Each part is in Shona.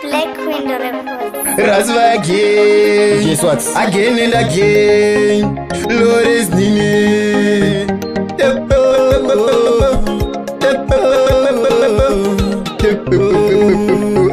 Black Window Records. Razva again. Guess what? Again and again. Lord is Nini.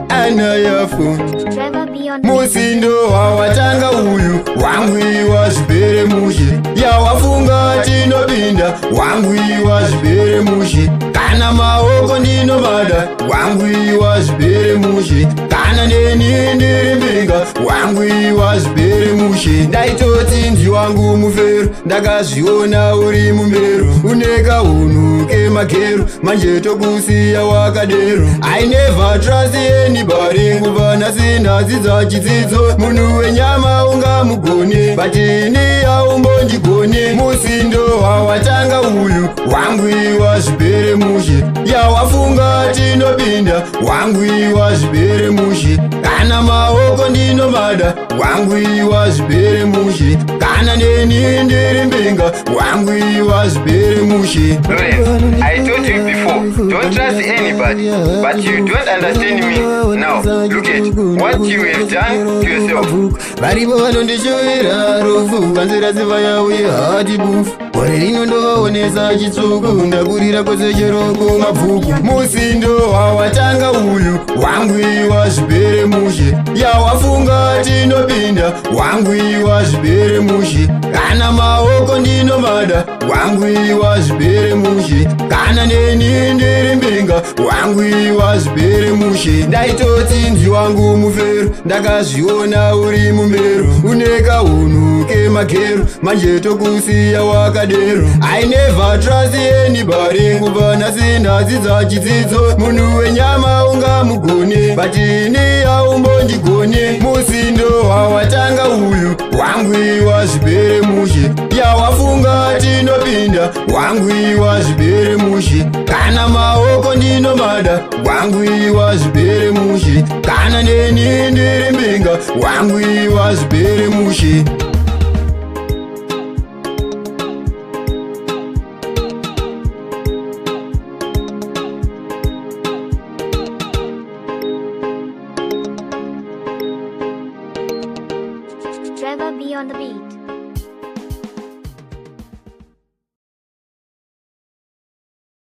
Anayafu Trevor Beyond the musindo wawatanga uyu wangwiwa zvipere mushe yawafunga tinopinda wangwiwa zvipere mushe kana maoko ndinomada wangwiwa zvipere mushe kana neni ndiri mbinga wangwiwa zvipere mushe ndaitoti ndi wangu mufero ndakazviona uri mumero uneka unhu kemagero manje tokusiya wakadero I never trust anybody nguva nhasi ndadzidza chidzidzo munhu wenyama ungamugone batini aumbondigone musindo wawatanga uyu wangwiwa zvipere mushe yawafunga tinopinda wangwiwa zvipere mushe kana maoko ndinomada wangwiwa zvipere mushe kana neni ndiri mbinga wangwiwa zvipere mushe. I told you before, don't trust anybody, but you don't understand me. Now, look at what you have done to yourself. Varipo vanondishuvira rufu vanzira ziva yauye hati bufu gore rino ndovaonesa chitsvuku ndakurira kwese chero kumabvuku musindo wawatanga uyu wangwiwa zvipere mushe yawafunga tinopinda wangwiwa zvipere mushe kana maoko ndinomada wangwiwa zvipere mushe kana neni ndiri mbinga wangwiwa zvipere mushe ndaitoti ndi wangu mufero ndakazviona uri mumero uneka unhu kemagero manje tokusiya wakadero I never trust anybody nguva nhasi ndadzidza chidzidzo munhu wenyama ungamugone batini aumbondigone musindo wawatanga uyu wangwiwa zvipere mushe yawafunga tinopinda wangwiwa zvipere mushe kana maoko ndinomada wangwiwa zvipere mushe kana neni ndiri mbinga wangwiwa zvipere mushe. Trevor Beyond the Beat.